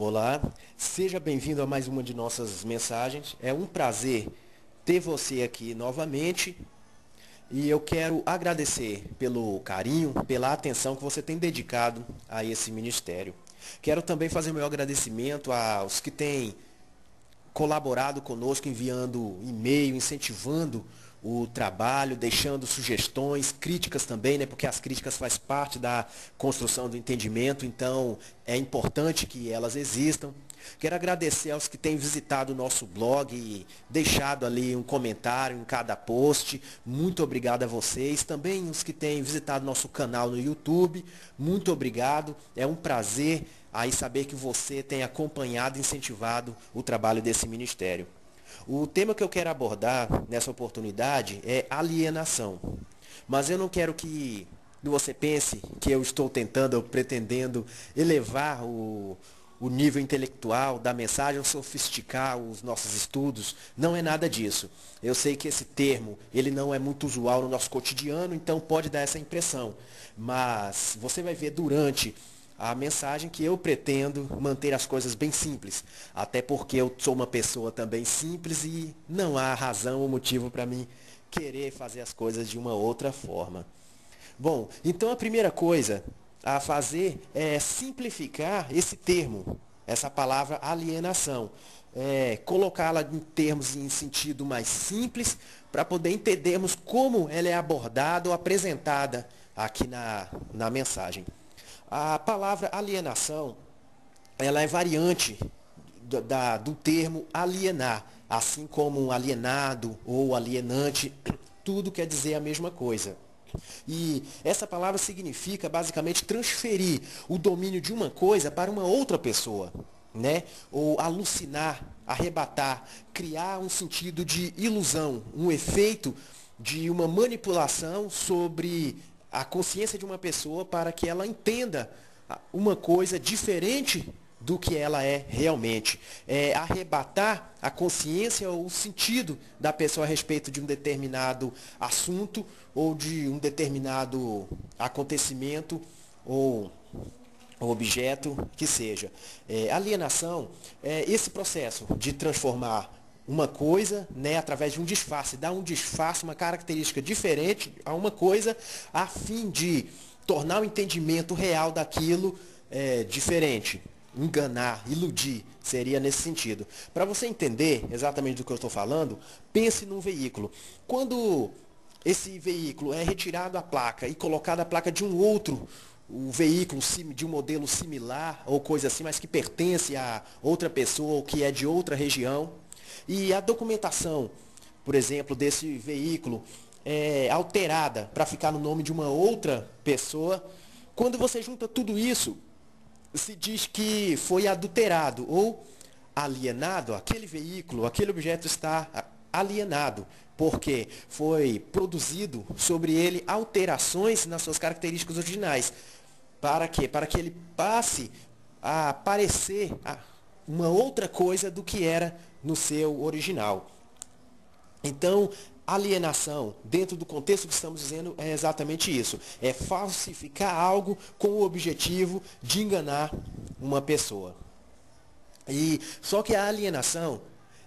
Olá, seja bem-vindo a mais uma de nossas mensagens. É um prazer ter você aqui novamente e eu quero agradecer pelo carinho, pela atenção que você tem dedicado a esse ministério. Quero também fazer o meu agradecimento aos que têm colaborado conosco, enviando e-mail, incentivando o trabalho, deixando sugestões, críticas também, né? Porque as críticas fazem parte da construção do entendimento, então é importante que elas existam. Quero agradecer aos que têm visitado o nosso blog e deixado ali um comentário em cada post. Muito obrigado a vocês. Também os que têm visitado nosso canal no YouTube. Muito obrigado. É um prazer aí saber que você tem acompanhado e incentivado o trabalho desse ministério. O tema que eu quero abordar nessa oportunidade é alienação. Mas eu não quero que você pense que eu estou tentando ou pretendendo elevar o nível intelectual da mensagem ou sofisticar os nossos estudos. Não é nada disso. Eu sei que esse termo, ele não é muito usual no nosso cotidiano, então pode dar essa impressão. Mas você vai ver durante a mensagem que eu pretendo manter as coisas bem simples, até porque eu sou uma pessoa também simples e não há razão ou motivo para mim querer fazer as coisas de uma outra forma. Bom, então a primeira coisa a fazer é simplificar esse termo, essa palavra alienação, colocá-la em termos em sentido mais simples para poder entendermos como ela é abordada ou apresentada aqui na mensagem. A palavra alienação, ela é variante do termo alienar, assim como um alienado ou alienante, tudo quer dizer a mesma coisa. E essa palavra significa basicamente transferir o domínio de uma coisa para uma outra pessoa, né? Ou alucinar, arrebatar, criar um sentido de ilusão, um efeito de uma manipulação sobre a consciência de uma pessoa para que ela entenda uma coisa diferente do que ela é realmente. É arrebatar a consciência ou o sentido da pessoa a respeito de um determinado assunto ou de um determinado acontecimento ou objeto que seja. Alienação é esse processo de transformar uma coisa, né, através de um disfarce, dar um disfarce, uma característica diferente a uma coisa, a fim de tornar o entendimento real daquilo diferente. Enganar, iludir, seria nesse sentido. Para você entender exatamente do que eu estou falando, pense num veículo. Quando esse veículo é retirado a placa e colocado a placa de um outro o veículo de um modelo similar ou coisa assim, mas que pertence a outra pessoa ou que é de outra região. E a documentação, por exemplo, desse veículo é alterada para ficar no nome de uma outra pessoa. Quando você junta tudo isso, se diz que foi adulterado ou alienado, aquele veículo, aquele objeto está alienado, porque foi produzido sobre ele alterações nas suas características originais. Para quê? Para que ele passe a parecer uma outra coisa do que era no seu original. Então, alienação, dentro do contexto que estamos dizendo, é exatamente isso. É falsificar algo com o objetivo de enganar uma pessoa. E só que a alienação,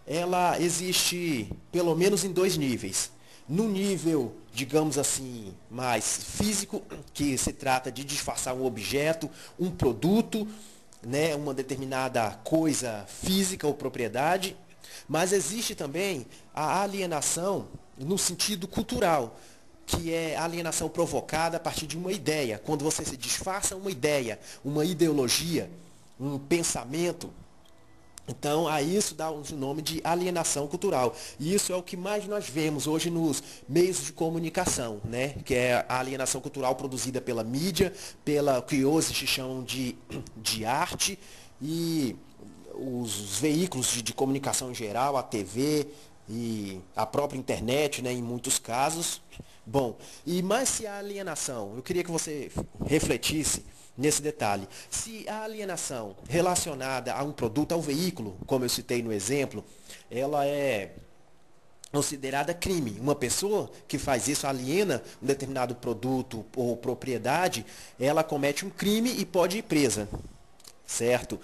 ela existe pelo menos em dois níveis. No nível, digamos assim, mais físico, que se trata de disfarçar um objeto, um produto, né, uma determinada coisa física ou propriedade, mas existe também a alienação no sentido cultural, que é a alienação provocada a partir de uma ideia, quando você se disfarça uma ideia, uma ideologia, um pensamento. Então, a isso dá o nome de alienação cultural. E isso é o que mais nós vemos hoje nos meios de comunicação, né? Que é a alienação cultural produzida pela mídia, pela que hoje se chamam de arte, e os veículos de comunicação em geral, a TV e a própria internet, né, em muitos casos. Bom, e mais se a alienação, eu queria que você refletisse nesse detalhe. Se a alienação relacionada a um produto, ao veículo, como eu citei no exemplo, ela é considerada crime. Uma pessoa que faz isso, aliena um determinado produto ou propriedade, ela comete um crime e pode ir presa. certo?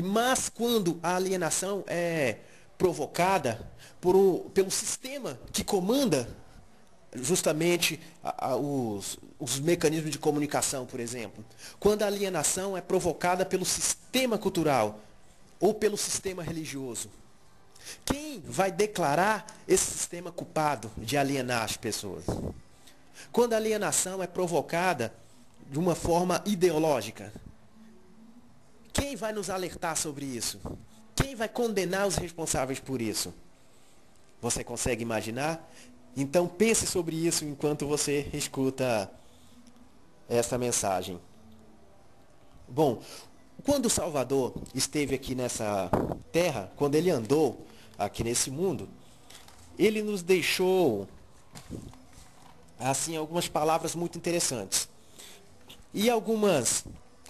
Mas quando a alienação é provocada pelo sistema que comanda justamente os mecanismos de comunicação, por exemplo. Quando a alienação é provocada pelo sistema cultural ou pelo sistema religioso. Quem vai declarar esse sistema culpado de alienar as pessoas? Quando a alienação é provocada de uma forma ideológica, quem vai nos alertar sobre isso? Quem vai condenar os responsáveis por isso? Você consegue imaginar? Então pense sobre isso enquanto você escuta essa mensagem. Bom, quando o Salvador esteve aqui nessa terra, quando ele andou aqui nesse mundo, ele nos deixou assim algumas palavras muito interessantes. E algumas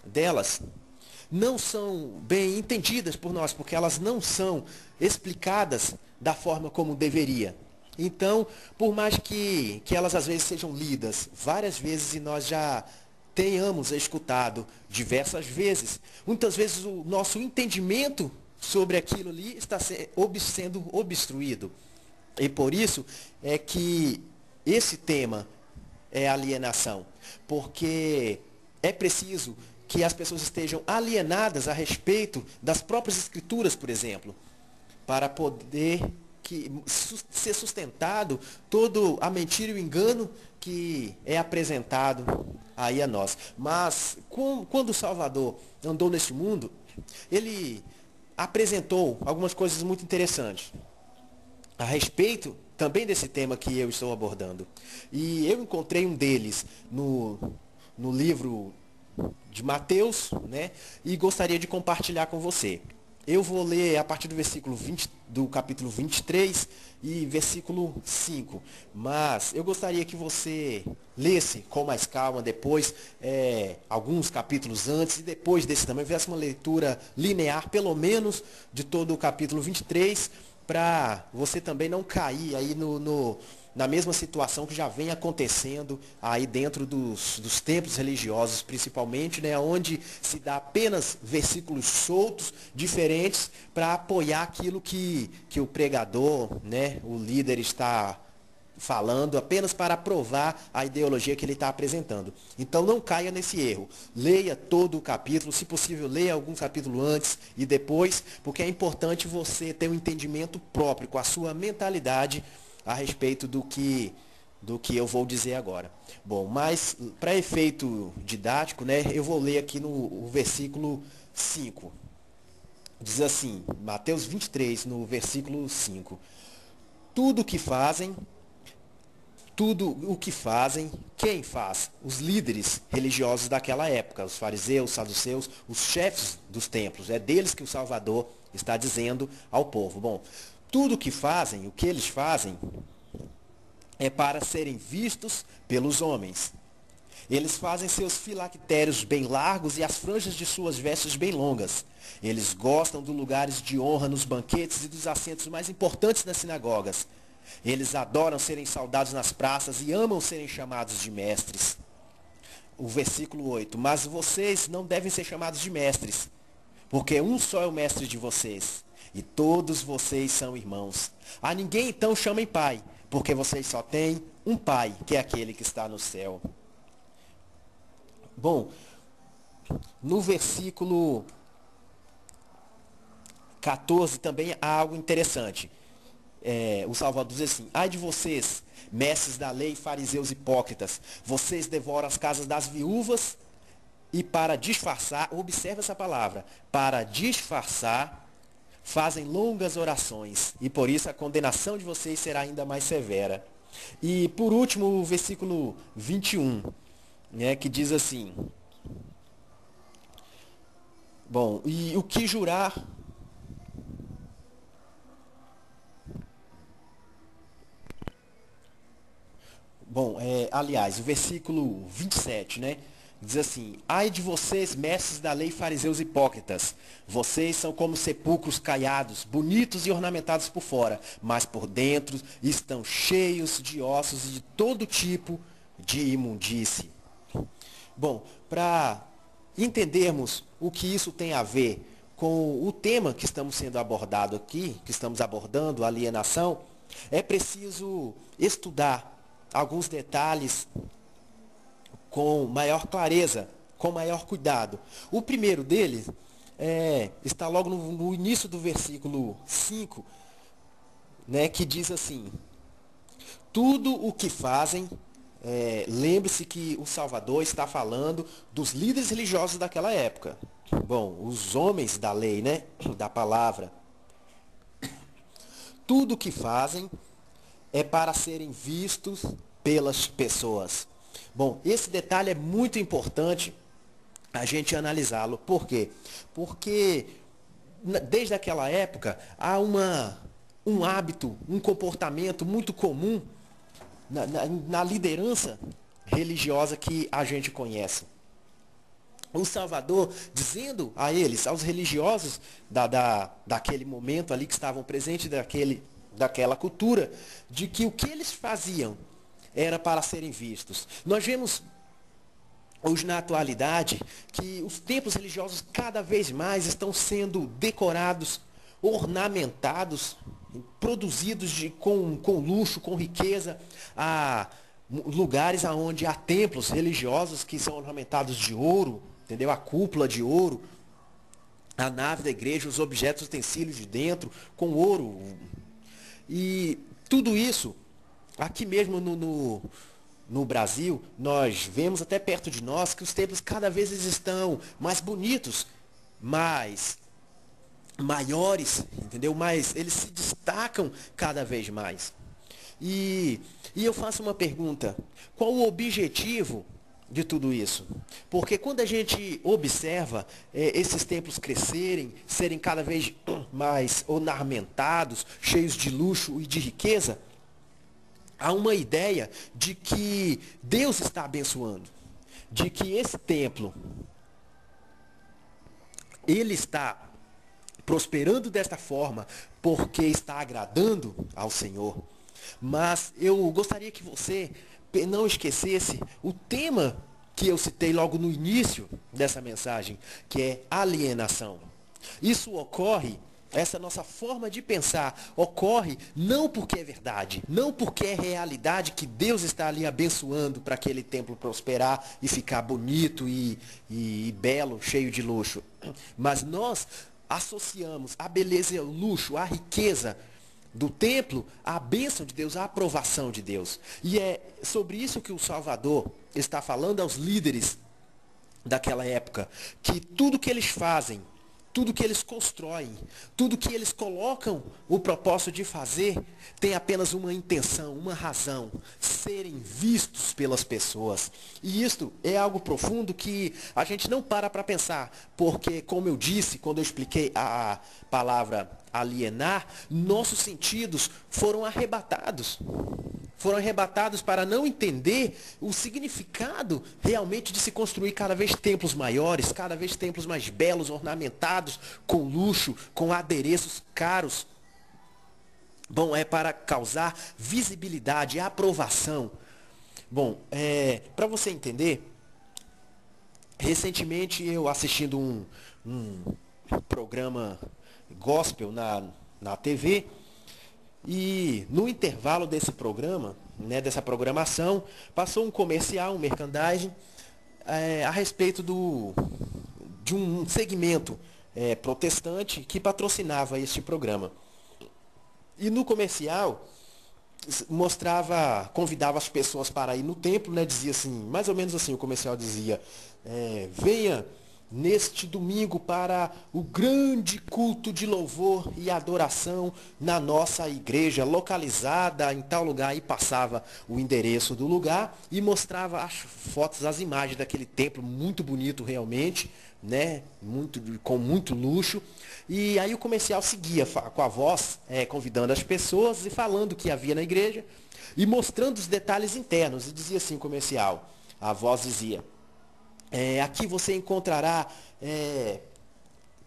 delas não são bem entendidas por nós, porque elas não são explicadas da forma como deveria. Então, por mais que elas às vezes sejam lidas várias vezes e nós já tenhamos escutado diversas vezes, muitas vezes o nosso entendimento sobre aquilo ali está sendo obstruído. E por isso é que esse tema é alienação, porque é preciso que as pessoas estejam alienadas a respeito das próprias escrituras, por exemplo, para poder ser sustentado todo a mentira e o engano que é apresentado aí a nós. Mas quando o Salvador andou neste mundo, ele apresentou algumas coisas muito interessantes a respeito também desse tema que eu estou abordando. E eu encontrei um deles no livro de Mateus, né? E gostaria de compartilhar com você. Eu vou ler a partir do versículo 20, do capítulo 23 e versículo 5. Mas eu gostaria que você lesse com mais calma depois, alguns capítulos antes e depois desse também, fizesse uma leitura linear, pelo menos, de todo o capítulo 23, para você também não cair aí na mesma situação que já vem acontecendo aí dentro dos templos religiosos, principalmente, né, onde se dá apenas versículos soltos, diferentes, para apoiar aquilo que o pregador, né, o líder está falando, apenas para aprovar a ideologia que ele está apresentando. Então não caia nesse erro. Leia todo o capítulo, se possível, leia algum capítulo antes e depois, porque é importante você ter um entendimento próprio, com a sua mentalidade, a respeito do que eu vou dizer agora. Bom, mas para efeito didático, né, eu vou ler aqui no versículo 5. Diz assim, Mateus 23, no versículo 5. Tudo o que fazem, quem faz? Os líderes religiosos daquela época, os fariseus, os saduceus, os chefes dos templos. É deles que o Salvador está dizendo ao povo. Bom, tudo o que fazem, o que eles fazem, é para serem vistos pelos homens. Eles fazem seus filactérios bem largos e as franjas de suas vestes bem longas. Eles gostam dos lugares de honra nos banquetes e dos assentos mais importantes nas sinagogas. Eles adoram serem saudados nas praças e amam serem chamados de mestres. O versículo 8. Mas vocês não devem ser chamados de mestres, porque um só é o mestre de vocês, e todos vocês são irmãos. A ninguém então chamem pai, porque vocês só têm um pai, que é aquele que está no céu. Bom, no versículo 14 também há algo interessante. O Salvador diz assim: ai de vocês, mestres da lei, fariseus hipócritas, vocês devoram as casas das viúvas e para disfarçar, observe essa palavra, para disfarçar, fazem longas orações, e por isso a condenação de vocês será ainda mais severa. E por último, o versículo 21, né, que diz assim: bom, e o que jurar... Bom, aliás, o versículo 27, né? Diz assim: ai de vocês, mestres da lei, fariseus hipócritas, vocês são como sepulcros caiados, bonitos e ornamentados por fora, mas por dentro estão cheios de ossos e de todo tipo de imundície. Bom, para entendermos o que isso tem a ver com o tema que estamos sendo abordado aqui, que estamos abordando, alienação, é preciso estudar alguns detalhes com maior clareza, com maior cuidado. O primeiro deles está logo no início do versículo 5, né, que diz assim: tudo o que fazem, lembre-se que o Salvador está falando dos líderes religiosos daquela época. Bom, os homens da lei, né, da palavra. Tudo o que fazem é para serem vistos pelas pessoas. Bom, esse detalhe é muito importante a gente analisá-lo. Por quê? Porque desde aquela época há um hábito, um comportamento muito comum na liderança religiosa que a gente conhece. O Salvador dizendo a eles, aos religiosos daquele momento ali que estavam presentes, daquela cultura, de que o que eles faziam era para serem vistos. Nós vemos hoje na atualidade que os templos religiosos cada vez mais estão sendo decorados, ornamentados, produzidos com luxo, com riqueza, a lugares onde há templos religiosos que são ornamentados de ouro, entendeu? A cúpula de ouro, a nave da igreja, os objetos, utensílios de dentro, com ouro. E tudo isso, aqui mesmo no Brasil, nós vemos até perto de nós que os templos cada vez estão mais bonitos, mais maiores, entendeu? Mas eles se destacam cada vez mais. E eu faço uma pergunta: qual o objetivo de tudo isso? Porque quando a gente observa esses templos crescerem, serem cada vez mais ornamentados, cheios de luxo e de riqueza, há uma ideia de que Deus está abençoando, de que esse templo, ele está prosperando desta forma porque está agradando ao Senhor. Mas eu gostaria que você não esquecesse o tema que eu citei logo no início dessa mensagem, que é alienação. Isso ocorre, essa nossa forma de pensar ocorre não porque é verdade, não porque é realidade que Deus está ali abençoando para aquele templo prosperar e ficar bonito e belo, cheio de luxo. Mas nós associamos a beleza e o luxo, a riqueza do templo, a bênção de Deus, a aprovação de Deus. E é sobre isso que o Salvador está falando aos líderes daquela época, que tudo que eles fazem, tudo que eles constroem, tudo que eles colocam o propósito de fazer, tem apenas uma intenção, uma razão: serem vistos pelas pessoas. E isto é algo profundo que a gente não para pensar, porque, como eu disse, quando eu expliquei a palavra alienar, nossos sentidos foram arrebatados. Foram arrebatados para não entender o significado realmente de se construir cada vez templos maiores, cada vez templos mais belos, ornamentados, com luxo, com adereços caros. Bom, é para causar visibilidade, aprovação. Bom, para você entender, recentemente eu assistindo um programa gospel na TV, e no intervalo desse programa, né, dessa programação, passou um comercial, um merchandising, a respeito de um segmento protestante que patrocinava este programa. E no comercial convidava as pessoas para ir no templo, né, dizia assim, mais ou menos assim, o comercial dizia: venha neste domingo para o grande culto de louvor e adoração na nossa igreja, localizada em tal lugar. E passava o endereço do lugar e mostrava as fotos, as imagens daquele templo muito bonito realmente, né? Com muito luxo. E aí o comercial seguia com a voz, convidando as pessoas e falando o que havia na igreja e mostrando os detalhes internos. E dizia assim o comercial, a voz dizia: aqui você encontrará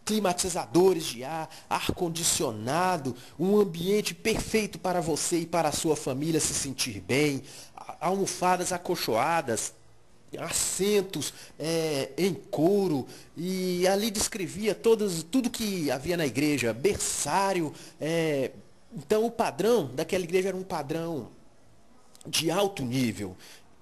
climatizadores de ar-condicionado, um ambiente perfeito para você e para a sua família se sentir bem, almofadas acolchoadas, assentos em couro, e ali descrevia tudo que havia na igreja, berçário. Então o padrão daquela igreja era um padrão de alto nível.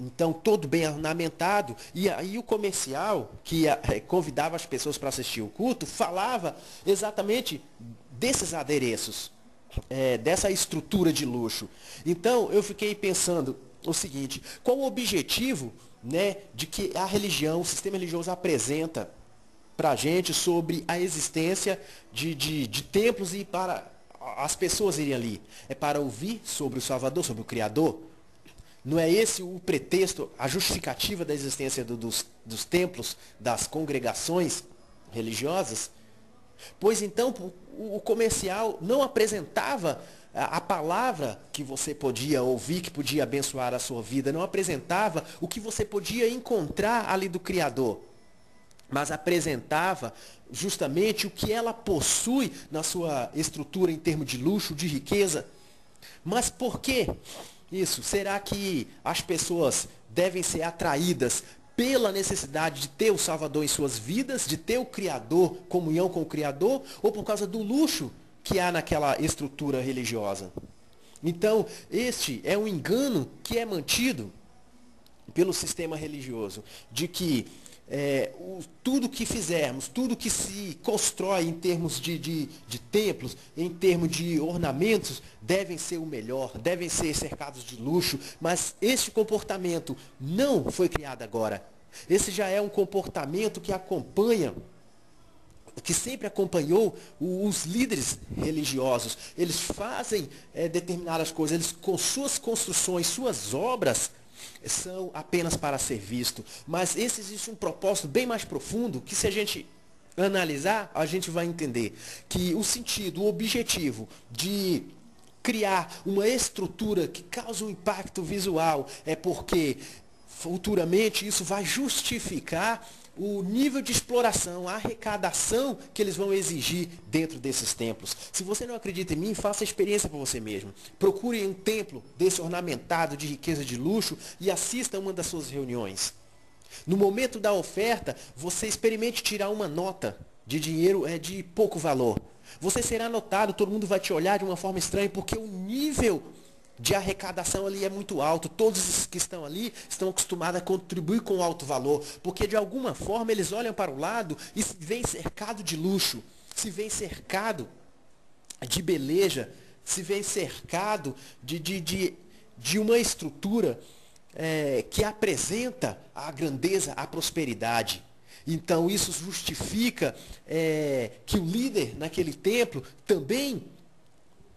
Então, todo bem ornamentado. E aí o comercial, que convidava as pessoas para assistir o culto, falava exatamente desses adereços, dessa estrutura de luxo. Então, eu fiquei pensando o seguinte: qual o objetivo, né, de que a religião, o sistema religioso apresenta para a gente sobre a existência de templos e para as pessoas irem ali? É para ouvir sobre o Salvador, sobre o Criador? Não é esse o pretexto, a justificativa da existência dos templos, das congregações religiosas? Pois então, o comercial não apresentava a palavra que você podia ouvir, que podia abençoar a sua vida, não apresentava o que você podia encontrar ali do Criador, mas apresentava justamente o que ela possui na sua estrutura em termos de luxo, de riqueza. Mas por que isso? Será que as pessoas devem ser atraídas pela necessidade de ter o Salvador em suas vidas, de ter o Criador, comunhão com o Criador, ou por causa do luxo que há naquela estrutura religiosa? Então, este é um engano que é mantido pelo sistema religioso, de que tudo que fizermos, tudo que se constrói em termos de templos, em termos de ornamentos, devem ser o melhor, devem ser cercados de luxo, mas este comportamento não foi criado agora. Esse já é um comportamento que acompanha, que sempre acompanhou os líderes religiosos. Eles fazem determinadas coisas, eles com suas construções, suas obras, são apenas para ser visto. Mas existe um propósito bem mais profundo, que se a gente analisar, a gente vai entender que o sentido, o objetivo de criar uma estrutura que causa um impacto visual é porque futuramente isso vai justificar o nível de exploração, a arrecadação que eles vão exigir dentro desses templos. Se você não acredita em mim, faça a experiência por você mesmo. Procure um templo desse ornamentado de riqueza, de luxo, e assista a uma das suas reuniões. No momento da oferta, você experimente tirar uma nota de dinheiro de pouco valor. Você será notado, todo mundo vai te olhar de uma forma estranha, porque o nível de arrecadação ali é muito alto. Todos os que estão ali estão acostumados a contribuir com alto valor, porque de alguma forma eles olham para o lado e se veem cercado de luxo, se veem cercado de beleza, se veem cercado de uma estrutura que apresenta a grandeza, a prosperidade. Então isso justifica que o líder naquele templo também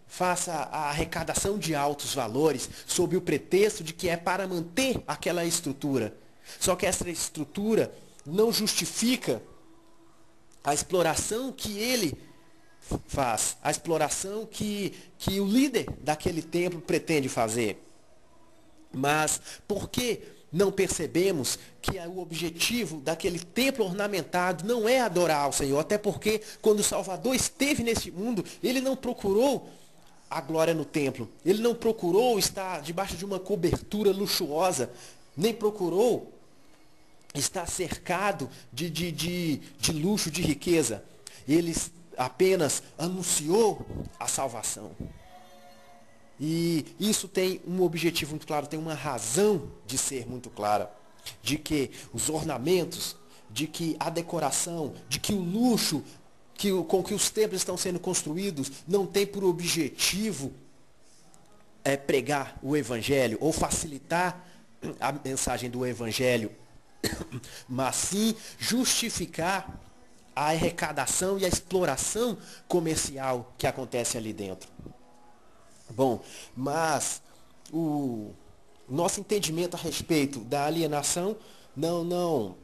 faça a arrecadação de altos valores, sob o pretexto de que é para manter aquela estrutura. Só que essa estrutura não justifica a exploração que ele faz, a exploração que o líder daquele templo pretende fazer. Mas por que não percebemos que o objetivo daquele templo ornamentado não é adorar ao Senhor? Até porque quando o Salvador esteve nesse mundo, ele não procurou a glória no templo. Ele não procurou estar debaixo de uma cobertura luxuosa, nem procurou estar cercado de luxo, de riqueza. Ele apenas anunciou a salvação. E isso tem um objetivo muito claro, tem uma razão de ser muito clara, de que os ornamentos, de que a decoração, de que o luxo com que os templos estão sendo construídos não tem por objetivo pregar o evangelho ou facilitar a mensagem do evangelho, mas sim justificar a arrecadação e a exploração comercial que acontece ali dentro. Bom, mas o nosso entendimento a respeito da alienação não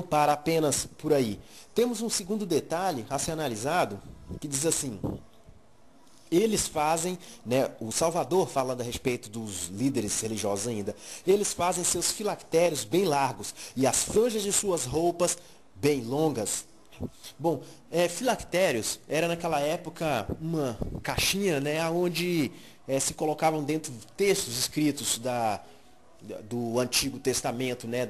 para apenas por aí. Temos um segundo detalhe a ser analisado, que diz assim: eles fazem, né, o Salvador falando a respeito dos líderes religiosos ainda, eles fazem seus filactérios bem largos e as franjas de suas roupas bem longas. Bom, filactérios era naquela época uma caixinha, né, onde se colocavam dentro textos escritos do Antigo Testamento, né,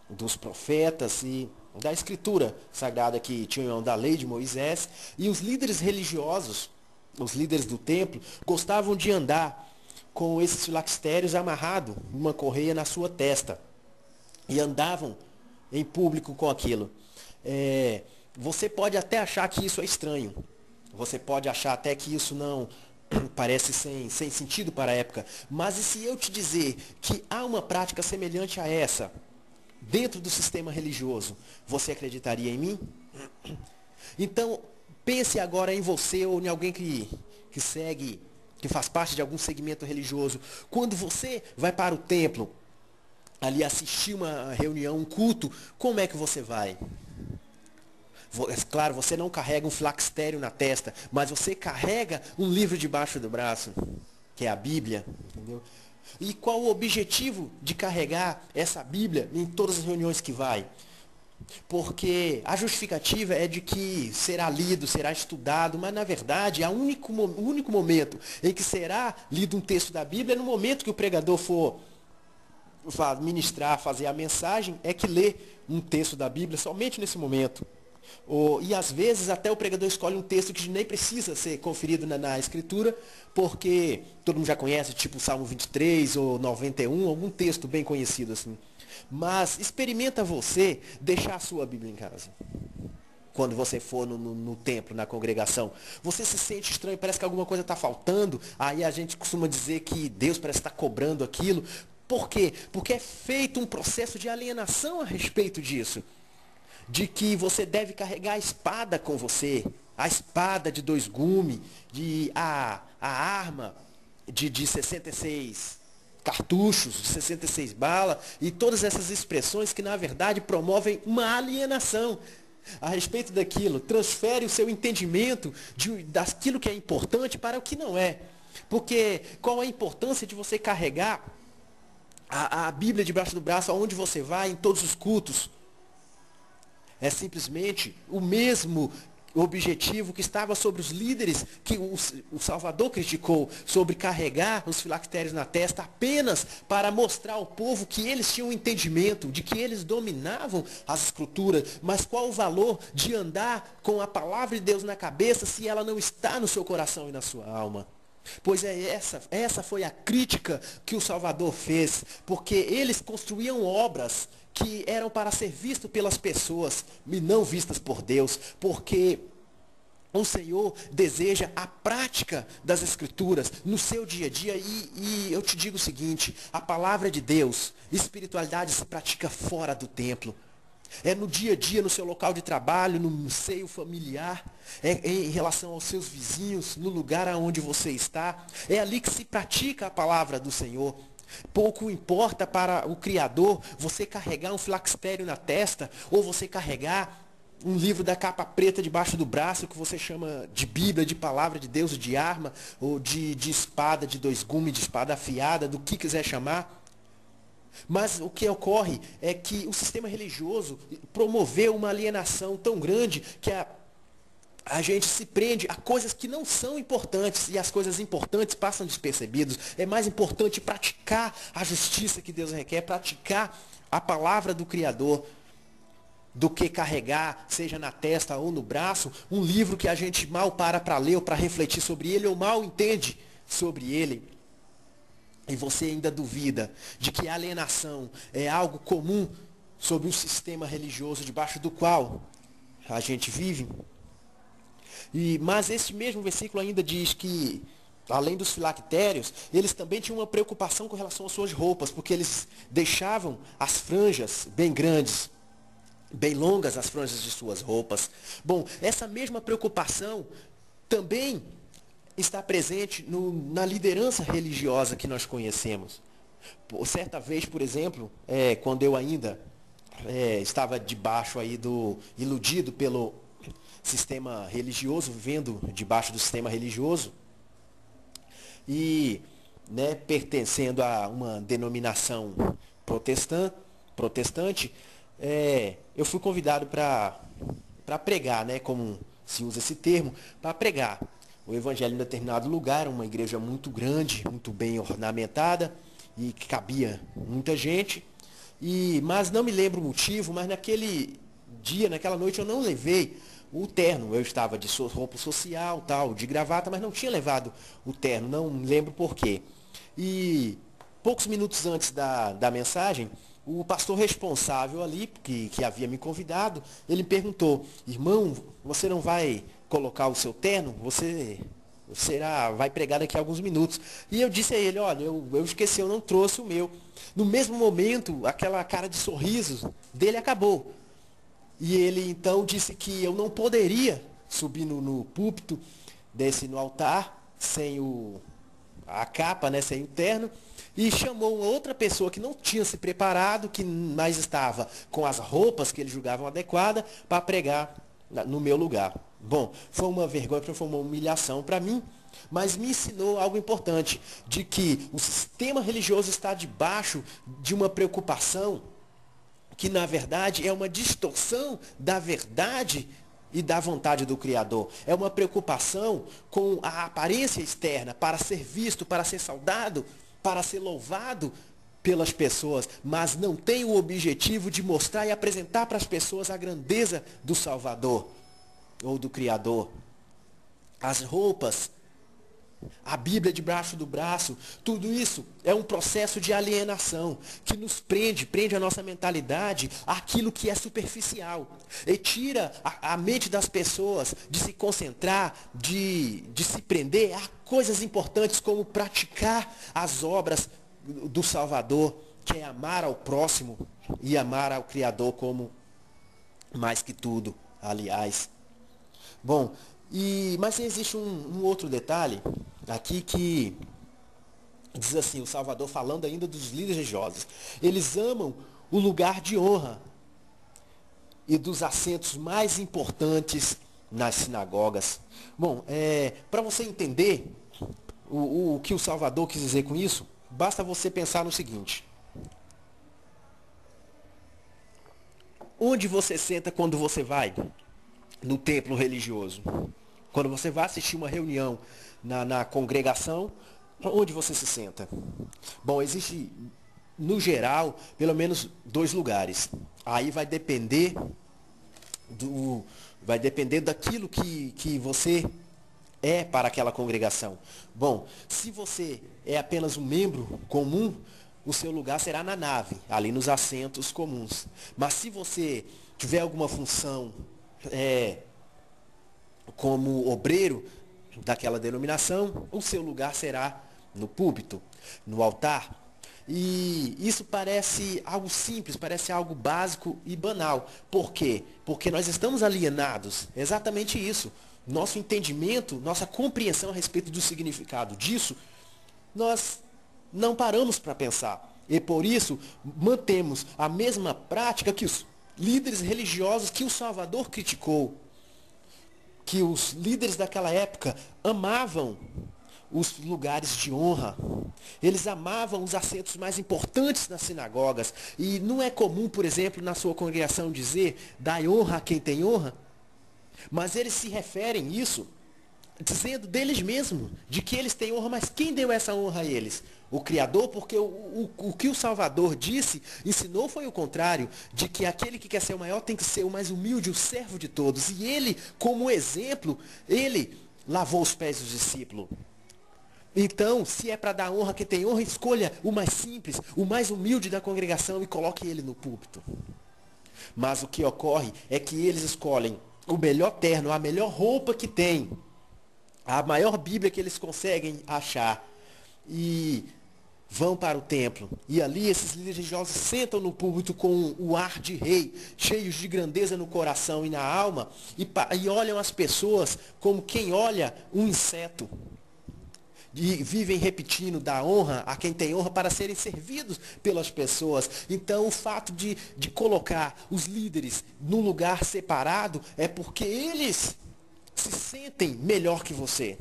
dos profetas e da escritura sagrada que tinham da lei de Moisés. E os líderes religiosos, os líderes do templo, gostavam de andar com esses filactérios amarrado uma correia na sua testa. E andavam em público com aquilo. Você pode até achar que isso é estranho. Você pode achar até que isso não parece sem sentido para a época. Mas e se eu te dizer que há uma prática semelhante a essa dentro do sistema religioso, você acreditaria em mim? Então, pense agora em você ou em alguém que segue, que faz parte de algum segmento religioso. Quando você vai para o templo, ali assistir uma reunião, um culto, como é que você vai? Claro, você não carrega um filactério na testa, mas você carrega um livro debaixo do braço, que é a Bíblia, entendeu? E qual o objetivo de carregar essa Bíblia em todas as reuniões que vai? Porque a justificativa é de que será lido, será estudado, mas na verdade o único momento em que será lido um texto da Bíblia é no momento que o pregador for ministrar, fazer a mensagem, é que lê um texto da Bíblia somente nesse momento. E às vezes até o pregador escolhe um texto que nem precisa ser conferido na escritura, porque todo mundo já conhece, tipo Salmo 23 ou 91, algum texto bem conhecido assim. Mas experimenta você deixar a sua Bíblia em casa. Quando você for no templo, na congregação, você se sente estranho, parece que alguma coisa está faltando. Aí a gente costuma dizer que Deus parece estar cobrando aquilo. Por quê? Porque é feito um processo de alienação a respeito disso. De que você deve carregar a espada com você, a espada de 2 gumes, a arma de 66 cartuchos, de 66 balas, e todas essas expressões que na verdade promovem uma alienação a respeito daquilo, transfere o seu entendimento daquilo que é importante para o que não é. Porque qual a importância de você carregar a Bíblia debaixo do braço aonde você vai, em todos os cultos? É simplesmente o mesmo objetivo que estava sobre os líderes que o Salvador criticou, sobre carregar os filactérios na testa apenas para mostrar ao povo que eles tinham um entendimento, de que eles dominavam as escrituras. Mas qual o valor de andar com a palavra de Deus na cabeça se ela não está no seu coração e na sua alma? Pois essa foi a crítica que o Salvador fez, porque eles construíam obras que eram para ser vistas pelas pessoas e não vistas por Deus, porque o Senhor deseja a prática das Escrituras no seu dia a dia. E eu te digo o seguinte, a palavra de Deus, espiritualidade se pratica fora do templo. É no dia a dia, no seu local de trabalho, no seio familiar, em relação aos seus vizinhos, no lugar aonde você está. É ali que se pratica a palavra do Senhor. Pouco importa para o Criador você carregar um filactério na testa ou você carregar um livro da capa preta debaixo do braço que você chama de Bíblia, de palavra de Deus, de arma, ou de espada de 2 gumes, de espada afiada, do que quiser chamar. Mas o que ocorre é que o sistema religioso promoveu uma alienação tão grande que a gente se prende a coisas que não são importantes e as coisas importantes passam despercebidas. É mais importante praticar a justiça que Deus requer, praticar a palavra do Criador, do que carregar, seja na testa ou no braço, um livro que a gente mal para ler ou para refletir sobre ele ou mal entende sobre ele. E você ainda duvida de que a alienação é algo comum sobre o sistema religioso debaixo do qual a gente vive? Mas esse mesmo versículo ainda diz que, além dos filactérios, eles também tinham uma preocupação com relação às suas roupas, porque eles deixavam as franjas bem grandes, bem longas as franjas de suas roupas. Bom, essa mesma preocupação também está presente na liderança religiosa que nós conhecemos. Certa vez, por exemplo, quando eu ainda estava debaixo aí iludido pelo sistema religioso, vivendo debaixo do sistema religioso, e pertencendo a uma denominação protestante, eu fui convidado para pregar, como se usa esse termo, para pregar o evangelho em determinado lugar, uma igreja muito grande, muito bem ornamentada, e que cabia muita gente. Mas não me lembro o motivo, mas naquele dia, naquela noite eu não levei o terno. Eu estava de roupa social, tal, de gravata, mas não tinha levado o terno, não lembro por quê. E poucos minutos antes da mensagem, o pastor responsável ali, que havia me convidado, ele perguntou: irmão, você não vai colocar o seu terno? Você vai pregar daqui a alguns minutos. E eu disse a ele: olha, eu esqueci, eu não trouxe o meu. No mesmo momento, aquela cara de sorrisos dele acabou. E ele então disse que eu não poderia subir no púlpito, desce no altar, sem a capa, né, sem o terno, e chamou uma outra pessoa que não tinha se preparado, que mais estava com as roupas que eles julgavam adequadas, para pregar no meu lugar. Bom, foi uma vergonha, foi uma humilhação para mim, mas me ensinou algo importante, de que o sistema religioso está debaixo de uma preocupação que, na verdade, é uma distorção da verdade e da vontade do Criador. É uma preocupação com a aparência externa, para ser visto, para ser saudado, para ser louvado pelas pessoas, mas não tem o objetivo de mostrar e apresentar para as pessoas a grandeza do Salvador ou do Criador. As roupas, a Bíblia debaixo do braço, tudo isso é um processo de alienação que nos prende a nossa mentalidade àquilo que é superficial e tira a mente das pessoas de se concentrar, de se prender a coisas importantes como praticar as obras do Salvador, que é amar ao próximo e amar ao Criador como mais que tudo, aliás. Bom, mas existe um outro detalhe aqui que diz assim, o Salvador falando ainda dos líderes religiosos. Eles amam o lugar de honra e dos assentos mais importantes nas sinagogas. Bom, para você entender o que o Salvador quis dizer com isso, basta você pensar no seguinte: onde você senta quando você vai no templo religioso? Quando você vai assistir uma reunião na congregação, onde você se senta? Bom, existe, no geral, pelo menos 2 lugares. Aí vai depender daquilo que você é para aquela congregação. Bom, se você é apenas um membro comum, o seu lugar será na nave, ali nos assentos comuns. Mas se você tiver alguma função como obreiro daquela denominação, o seu lugar será no púlpito, no altar. E isso parece algo simples, parece algo básico e banal. Por quê? Porque nós estamos alienados. Exatamente isso. Nosso entendimento, nossa compreensão a respeito do significado disso, nós não paramos para pensar. E por isso mantemos a mesma prática que os líderes religiosos que o Salvador criticou, que os líderes daquela época amavam os lugares de honra. Eles amavam os assentos mais importantes nas sinagogas. E não é comum, por exemplo, na sua congregação dizer: dai honra a quem tem honra. Mas eles se referem isso dizendo deles mesmos, de que eles têm honra, mas quem deu essa honra a eles? O Criador, porque o que o Salvador disse, ensinou foi o contrário, de que aquele que quer ser o maior tem que ser o mais humilde, o servo de todos. E ele, como exemplo, ele lavou os pés dos discípulos. Então, se é para dar honra a quem tem honra, escolha o mais simples, o mais humilde da congregação e coloque ele no púlpito. Mas o que ocorre é que eles escolhem o melhor terno, a melhor roupa que tem, a maior Bíblia que eles conseguem achar, e vão para o templo. E ali esses líderes religiosos sentam no púlpito com o ar de rei, cheios de grandeza no coração e na alma, e olham as pessoas como quem olha um inseto. E vivem repetindo: da honra a quem tem honra, para serem servidos pelas pessoas. Então o fato de colocar os líderes num lugar separado é porque eles se sentem melhor que você.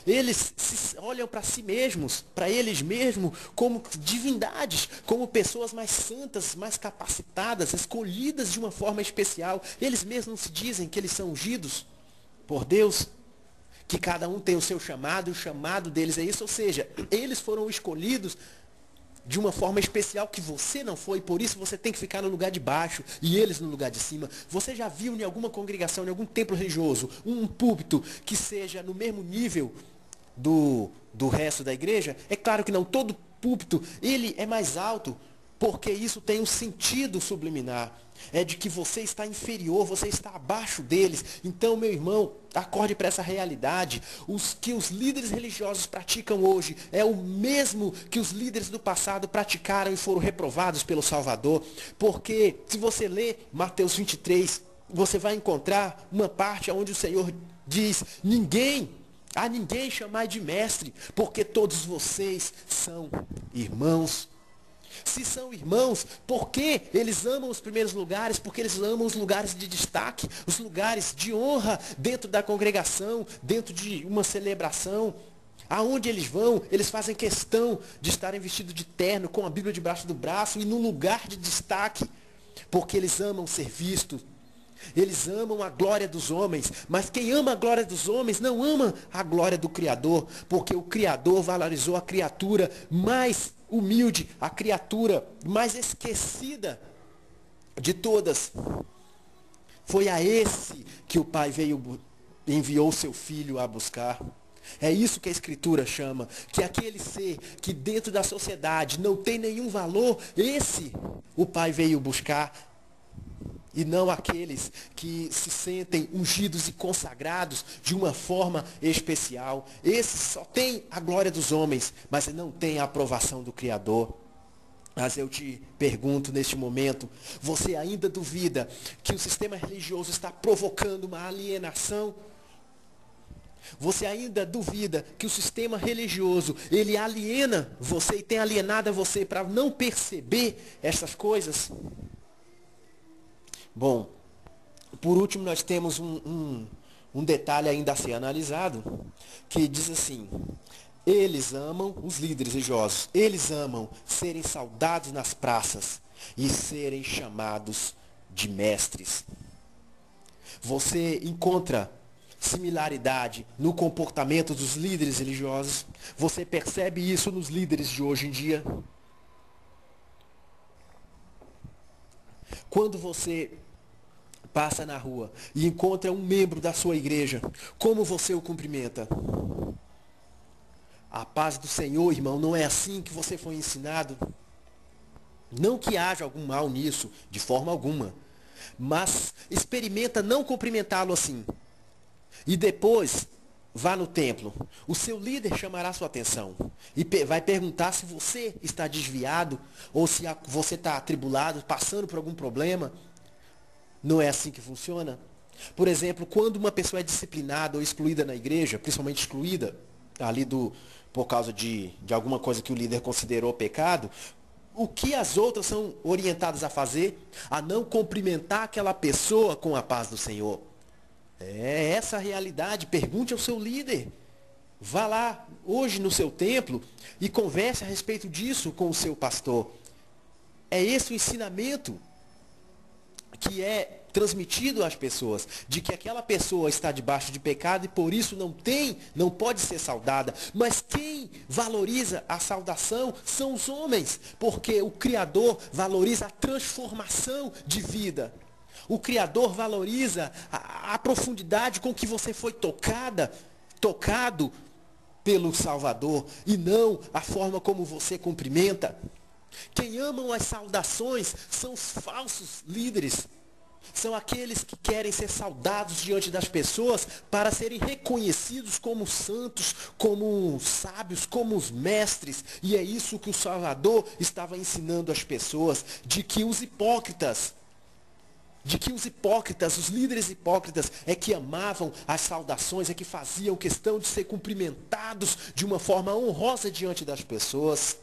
Eles olham para si mesmos, para eles mesmos, como divindades, como pessoas mais santas, mais capacitadas, escolhidas de uma forma especial. Eles mesmos se dizem que eles são ungidos por Deus, que cada um tem o seu chamado, e o chamado deles é isso. Ou seja, eles foram escolhidos de uma forma especial que você não foi, por isso você tem que ficar no lugar de baixo e eles no lugar de cima. Você já viu em alguma congregação, em algum templo religioso, um púlpito que seja no mesmo nível do resto da igreja? É claro que não, todo púlpito, ele é mais alto, porque isso tem um sentido subliminar. É de que você está inferior, você está abaixo deles. Então, meu irmão, acorde para essa realidade. Que os líderes religiosos praticam hoje é o mesmo que os líderes do passado praticaram e foram reprovados pelo Salvador. Porque se você ler Mateus 23, você vai encontrar uma parte onde o Senhor diz: a ninguém chamai de mestre, porque todos vocês são irmãos. Se são irmãos, por que eles amam os primeiros lugares? Porque eles amam os lugares de destaque, os lugares de honra dentro da congregação, dentro de uma celebração. Aonde eles vão, eles fazem questão de estarem vestidos de terno, com a Bíblia debaixo do braço e num lugar de destaque, porque eles amam ser vistos. Eles amam a glória dos homens, mas quem ama a glória dos homens não ama a glória do Criador, porque o Criador valorizou a criatura mais humilde, a criatura mais esquecida de todas. Foi a esse que o Pai enviou seu Filho a buscar. É isso que a Escritura chama, que aquele ser que dentro da sociedade não tem nenhum valor, esse o Pai veio buscar. E não aqueles que se sentem ungidos e consagrados de uma forma especial. Esses só têm a glória dos homens, mas não têm a aprovação do Criador. Mas eu te pergunto neste momento, você ainda duvida que o sistema religioso está provocando uma alienação? Você ainda duvida que o sistema religioso, ele aliena você e tem alienado você para não perceber essas coisas? Bom, por último nós temos um detalhe ainda a ser analisado, que diz assim: eles amam, os líderes religiosos, eles amam serem saudados nas praças e serem chamados de mestres. Você encontra similaridade no comportamento dos líderes religiosos? Você percebe isso nos líderes de hoje em dia? Quando você passa na rua e encontra um membro da sua igreja, como você o cumprimenta? A paz do Senhor, irmão, não é assim que você foi ensinado? Não que haja algum mal nisso, de forma alguma. Mas experimenta não cumprimentá-lo assim. E depois, vá no templo. O seu líder chamará sua atenção. E vai perguntar se você está desviado, ou se você está atribulado, passando por algum problema. Não é assim que funciona? Por exemplo, quando uma pessoa é disciplinada ou excluída na igreja, principalmente excluída ali por causa de alguma coisa que o líder considerou pecado, o que as outras são orientadas a fazer? A não cumprimentar aquela pessoa com a paz do Senhor. É essa a realidade. Pergunte ao seu líder. Vá lá hoje no seu templo e converse a respeito disso com o seu pastor. É esse o ensinamento que é transmitido às pessoas, de que aquela pessoa está debaixo de pecado e por isso não pode ser saudada. Mas quem valoriza a saudação são os homens, porque o Criador valoriza a transformação de vida. O Criador valoriza a profundidade com que você foi tocado pelo Salvador, e não a forma como você cumprimenta. Quem amam as saudações são os falsos líderes. São aqueles que querem ser saudados diante das pessoas para serem reconhecidos como santos, como sábios, como os mestres. E é isso que o Salvador estava ensinando às pessoas, de que os hipócritas, os líderes hipócritas, é que amavam as saudações, é que faziam questão de ser cumprimentados de uma forma honrosa diante das pessoas.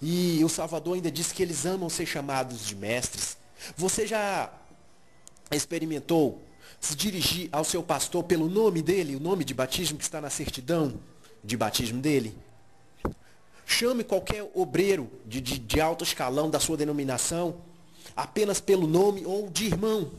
E o Salvador ainda diz que eles amam ser chamados de mestres. Você já experimentou se dirigir ao seu pastor pelo nome dele, o nome de batismo que está na certidão de batismo dele? Chame qualquer obreiro de alto escalão da sua denominação apenas pelo nome ou de irmão.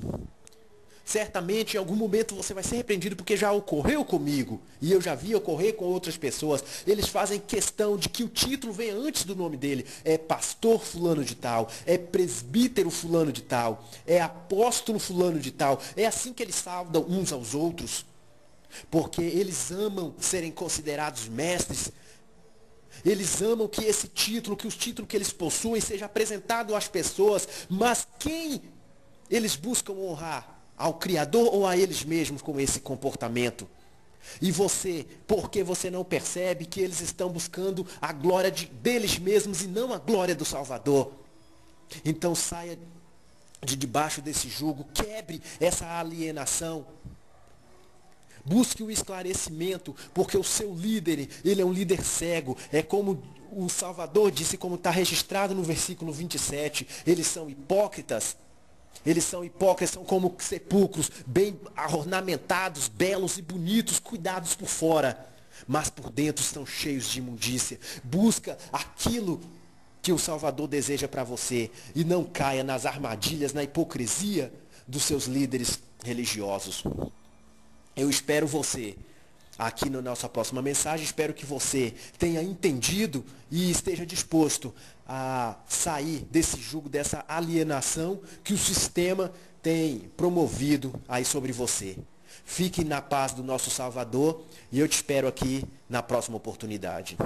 Certamente em algum momento você vai ser repreendido porque já ocorreu comigo. E eu já vi ocorrer com outras pessoas. Eles fazem questão de que o título venha antes do nome dele. É pastor fulano de tal. É presbítero fulano de tal. É apóstolo fulano de tal. É assim que eles saudam uns aos outros. Porque eles amam serem considerados mestres. Eles amam que esse título, que os títulos que eles possuem seja apresentado às pessoas. Mas quem eles buscam honrar? Ao Criador ou a eles mesmos com esse comportamento? E você, por que você não percebe que eles estão buscando a glória deles mesmos e não a glória do Salvador? Então saia de debaixo desse jugo, quebre essa alienação. Busque o esclarecimento, porque o seu líder, ele é um líder cego. É como o Salvador disse, como está registrado no versículo 27, eles são hipócritas. Eles são hipócritas, são como sepulcros, bem ornamentados, belos e bonitos, cuidados por fora. Mas por dentro estão cheios de imundícia. Busca aquilo que o Salvador deseja para você. E não caia nas armadilhas, na hipocrisia dos seus líderes religiosos. Eu espero você aqui na nossa próxima mensagem. Espero que você tenha entendido e esteja disposto a sair desse jugo, dessa alienação que o sistema tem promovido aí sobre você. Fique na paz do nosso Salvador e eu te espero aqui na próxima oportunidade.